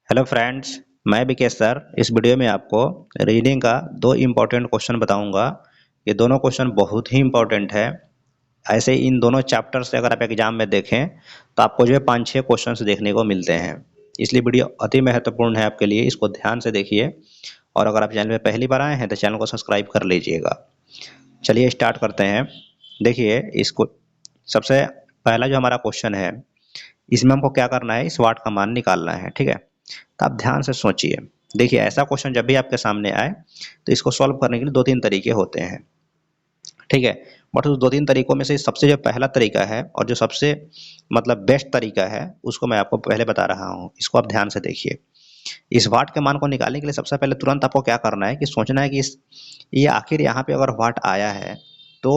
Hello friends, मैं Vikesh sir इस video में आपको रीडिंग का दो इम्पोर्टेंट क्वेश्चन बताऊंगा। ये दोनों क्वेश्चन बहुत ही इम्पोर्टेंट है। ऐसे इन दोनों चैप्टर से अगर आप एग्जाम में देखें तो आपको जो है 5-6 क्वेश्चंस देखने को मिलते हैं। इसलिए वीडियो अति महत्वपूर्ण है आपके लिए, इसको ध्यान से देखिए। और अगर आप चैनल में पहली बार आए हैं तो चैनल को सब्सक्राइब कर लीजिएगा। चलिए स्टार्ट करते हैं। देखिए इसको सबसे पहला जो हमारा क्वेश्चन है, इसमें हमको क्या करना है, इस वाट का मान निकालना है। ठीक है, तो आप ध्यान से सोचिए। देखिए ऐसा क्वेश्चन जब भी आपके सामने आए तो इसको सॉल्व करने के लिए 2-3 तरीके होते हैं। ठीक है, बट उस 2-3 तरीकों में से सबसे जो पहला तरीका है और जो सबसे मतलब बेस्ट तरीका है उसको मैं आपको पहले बता रहा हूँ। इसको आप ध्यान से देखिए। इस वाट के मान को निकालने के लिए सबसे पहले तुरंत आपको क्या करना है कि सोचना है कि ये आखिर यहाँ पे अगर वाट आया है तो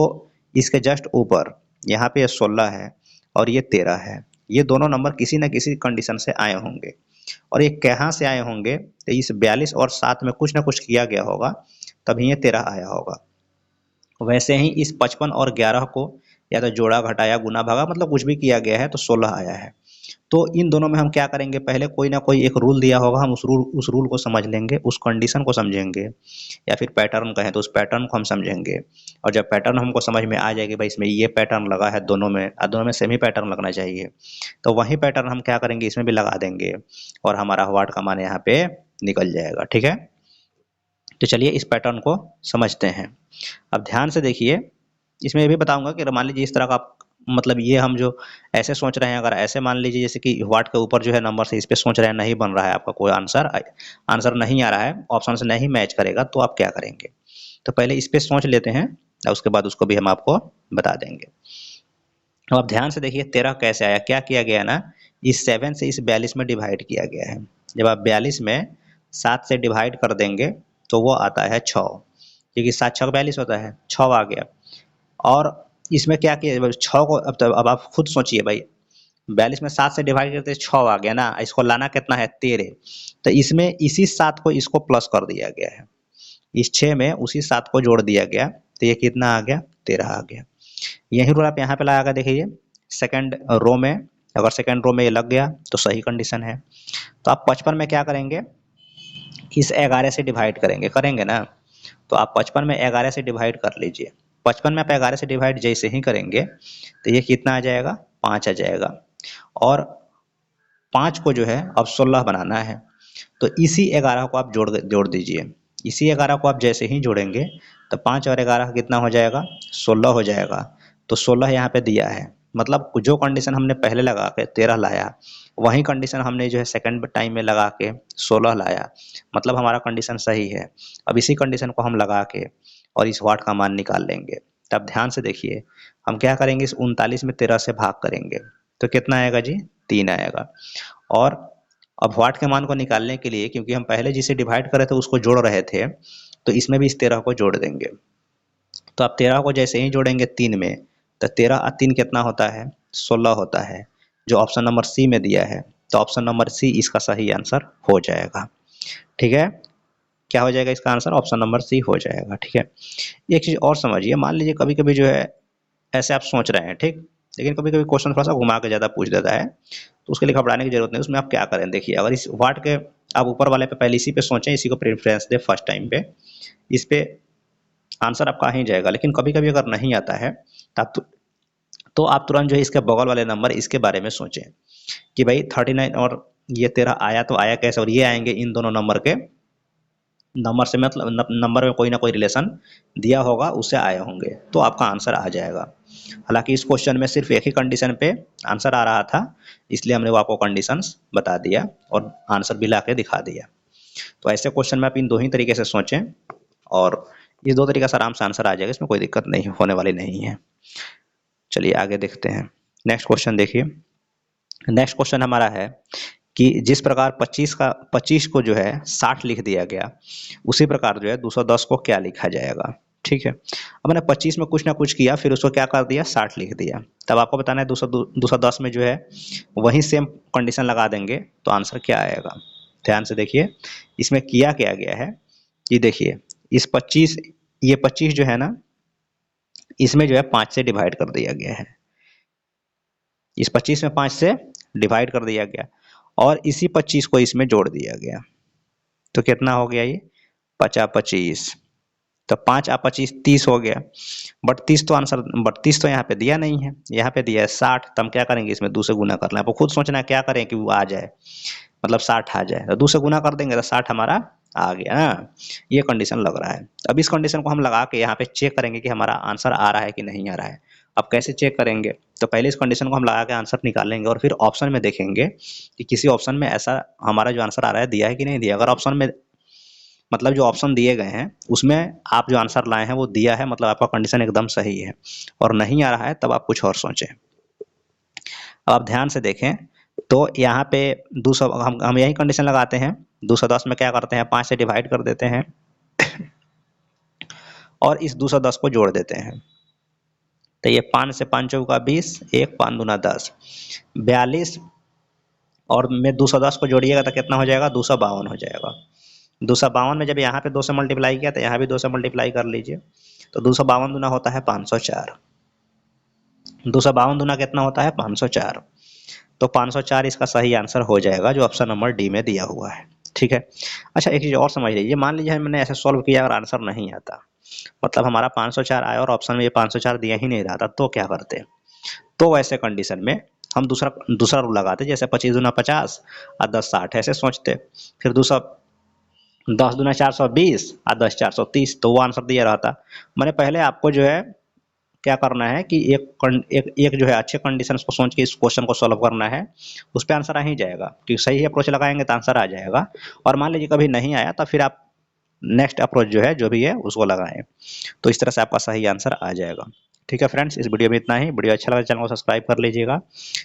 इसके जस्ट ऊपर यहाँ पे 16 है और ये 13 है। ये दोनों नंबर किसी न किसी कंडीशन से आए होंगे। और ये कहाँ से आए होंगे, तो इस 42 और 7 में कुछ ना कुछ किया गया होगा, तभी ये 13 आया होगा। वैसे ही इस 55 और 11 को या तो जोड़ा घटाया गुना भागा मतलब कुछ भी किया गया है तो 16 आया है। तो इन दोनों में हम क्या करेंगे, पहले कोई ना कोई एक रूल दिया होगा, हम उस रूल को समझ लेंगे, उस कंडीशन को समझेंगे, या फिर पैटर्न कहें तो उस पैटर्न को हम समझेंगे। और जब पैटर्न हमको समझ में आ जाएगी, भाई इसमें ये पैटर्न लगा है दोनों में, दोनों में सेम ही पैटर्न लगना चाहिए, तो वही पैटर्न हम क्या करेंगे, इसमें भी लगा देंगे और हमारा वाट का मान यहाँ पे निकल जाएगा। ठीक है, तो चलिए इस पैटर्न को समझते हैं। अब ध्यान से देखिए। इसमें ये भी बताऊंगा कि मान लीजिए इस तरह का आप मतलब ये हम जो ऐसे सोच रहे हैं, अगर ऐसे मान लीजिए जैसे कि वाट के ऊपर जो है नंबर से इस पे सोच रहे हैं, नहीं बन रहा है आपका कोई आंसर नहीं आ रहा है, ऑप्शन से नहीं मैच करेगा, तो आप क्या करेंगे। तो पहले इस पे सोच लेते हैं और उसके बाद उसको भी हम आपको बता देंगे। तो आप ध्यान से देखिए 13 कैसे आया, क्या किया गया ना, इस 7 से इस 42 में डिवाइड किया गया है। जब आप 42 में 7 से डिवाइड कर देंगे तो वो आता है 6, क्योंकि 7 6 42 होता है, 6 आ गया। और इसमें क्या किया 6 को, अब आप खुद सोचिए भाई, 42 में 7 से डिवाइड करते 6 आ गया ना, इसको लाना कितना है 13। तो इसमें इसी 7 को इसको प्लस कर दिया गया है, इस 6 में उसी 7 को जोड़ दिया गया, तो ये कितना आ गया 13 आ गया। यही रूल आप यहाँ पे लगा कर देखिए। सेकंड रो में, अगर सेकंड रो में ये लग गया तो सही कंडीशन है। तो आप 55 में क्या करेंगे, इस 11 से डिवाइड करेंगे ना। तो आप 55 में 11 से डिवाइड कर लीजिए। 55 में आप 11 से डिवाइड जैसे ही करेंगे तो ये कितना आ जाएगा, 5 आ जाएगा। और 5 को जो है अब 16 बनाना है, तो इसी 11 को आप जोड़ दीजिए। इसी 11 को आप जैसे ही जोड़ेंगे तो 5 और 11 कितना हो जाएगा, 16 हो जाएगा। तो 16 यहाँ पे दिया है, मतलब जो कंडीशन हमने पहले लगा के 13 लाया, वही कंडीशन हमने जो है सेकंड टाइम में लगा के 16 लाया, मतलब हमारा कंडीशन सही है। अब इसी कंडीशन को हम लगा के और इस वाट का मान निकाल लेंगे। तब ध्यान से देखिए, हम क्या करेंगे, इस 39 में 13 से भाग करेंगे तो कितना आएगा जी, 3 आएगा। और अब वाट के मान को निकालने के लिए, क्योंकि हम पहले जिसे डिवाइड करे थे उसको जोड़ रहे थे, तो इसमें भी इस 13 को जोड़ देंगे। तो आप 13 को जैसे ही जोड़ेंगे 3 में, तो 13 और 3 कितना होता है, 16 होता है, जो ऑप्शन नंबर सी में दिया है। तो ऑप्शन नंबर सी इसका सही आंसर हो जाएगा। ठीक है, क्या हो जाएगा इसका आंसर, ऑप्शन नंबर सी हो जाएगा। ठीक है, एक चीज़ और समझिए, मान लीजिए कभी कभी जो है ऐसे आप सोच रहे हैं, ठीक, लेकिन कभी कभी क्वेश्चन थोड़ा सा घुमा के ज़्यादा पूछ देता है, तो उसके लिए घबराने की जरूरत नहीं। उसमें आप क्या करें, देखिए अगर इस वाट के आप ऊपर वाले पे पहले इसी पे सोचें, इसी को प्रेफरेंस दें फर्स्ट टाइम पे, इस पे आंसर आपका आ ही जाएगा। लेकिन कभी कभी अगर नहीं आता है तो आप तुरंत जो है इसके बगल वाले नंबर इसके बारे में सोचें कि भाई 39 और ये 13 आया तो आया कैसे, और ये आएंगे इन दोनों नंबर के नंबर से, मतलब नंबर में कोई ना कोई रिलेशन दिया होगा, उससे आए होंगे, तो आपका आंसर आ जाएगा। हालांकि इस क्वेश्चन में सिर्फ एक ही कंडीशन पे आंसर आ रहा था, इसलिए हमने वो आपको कंडीशंस बता दिया और आंसर भी ला के दिखा दिया। तो ऐसे क्वेश्चन में आप इन दो ही तरीके से सोचें और इस दो तरीके से आराम से आंसर आ जाएगा, इसमें कोई दिक्कत नहीं होने वाली नहीं है। चलिए आगे देखते हैं। नेक्स्ट क्वेश्चन देखिए। नेक्स्ट क्वेश्चन हमारा है कि जिस प्रकार 25 को जो है 60 लिख दिया गया, उसी प्रकार जो है 210 को क्या लिखा जाएगा। ठीक है, अब मैंने 25 में कुछ ना कुछ किया, फिर उसको क्या कर दिया, 60 लिख दिया। तब आपको बताना है 210 में जो है वही सेम कंडीशन लगा देंगे तो आंसर क्या आएगा। ध्यान से देखिए, इसमें किया क्या गया है कि देखिए इस 25, ये 25 जो है ना, इसमें जो है 5 से डिवाइड कर दिया गया है। इस 25 में 5 से डिवाइड कर दिया गया, और इसी 25 को इसमें जोड़ दिया गया। तो कितना हो गया ये 50-25, तो 5 और 25 30 हो गया। बट 30 तो यहाँ पे दिया नहीं है, यहाँ पे दिया है 60। तो हम क्या करेंगे, इसमें 2 से गुना करना है। आपको खुद सोचना है क्या करें कि वो आ जाए, मतलब 60 आ जाए। तो 2 से गुना कर देंगे तो 60 हमारा आ गया ना। ये कंडीशन लग रहा है। अब इस कंडीशन को हम लगा के यहाँ पे चेक करेंगे कि हमारा आंसर आ रहा है कि नहीं आ रहा है। अब कैसे चेक करेंगे, तो पहले इस कंडीशन को हम लगा के आंसर निकालेंगे और फिर ऑप्शन में देखेंगे कि किसी ऑप्शन में ऐसा हमारा जो आंसर आ रहा है दिया है कि नहीं दिया। अगर ऑप्शन में, मतलब जो ऑप्शन दिए गए हैं उसमें आप जो आंसर लाए हैं वो दिया है, मतलब आपका कंडीशन एकदम सही है। और नहीं आ रहा है तब आप कुछ और सोचें। अब आप ध्यान से देखें तो यहाँ पे 200, हम यही कंडीशन लगाते हैं। 210 में क्या करते हैं, 5 से डिवाइड कर देते हैं और इस 210 को जोड़ देते हैं। तो ये 5 से 5 चौका 20, 1 5 दूना 10, 42 और में 210 को जोड़िएगा तो कितना हो जाएगा, 252 हो जाएगा। 252 में जब यहाँ पे 2 से मल्टीप्लाई किया तो यहाँ भी 2 से मल्टीप्लाई कर लीजिए। तो 252 दूना होता है 504। 252 दूना कितना होता है 504। तो 504 इसका सही आंसर हो जाएगा जो ऑप्शन नंबर डी में दिया हुआ है। ठीक है। अच्छा एक चीज़ और समझ लीजिए, मान लीजिए मैंने ऐसे सॉल्व किया और आंसर नहीं आता, मतलब हमारा 504 आया और ऑप्शन में ये 504 दिया ही नहीं रहा था, तो क्या करते। तो वैसे कंडीशन में हम दूसरा रूल लगाते, जैसे 25 दूना 50 और 10 60 ऐसे सोचते। फिर दूसरा 10 दूना 420 और 10 430, तो वो आंसर दिया रहता। मैंने पहले आपको जो है क्या करना है कि एक जो है अच्छे कंडीशन को सोच के इस क्वेश्चन को सॉल्व करना है, उस पर आंसर आ ही जाएगा। क्योंकि सही अप्रोच लगाएंगे तो आंसर आ जाएगा। और मान लीजिए कभी नहीं आया तो फिर आप नेक्स्ट अप्रोच जो है जो भी है उसको लगाएं, तो इस तरह से आपका सही आंसर आ जाएगा। ठीक है फ्रेंड्स, इस वीडियो में इतना ही। वीडियो अच्छा लगा चैनल को सब्सक्राइब कर लीजिएगा,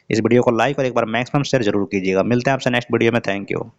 इस वीडियो को लाइक और एक बार मैक्सिमम शेयर जरूर कीजिएगा। मिलते हैं आपसे नेक्स्ट वीडियो में। Thank you.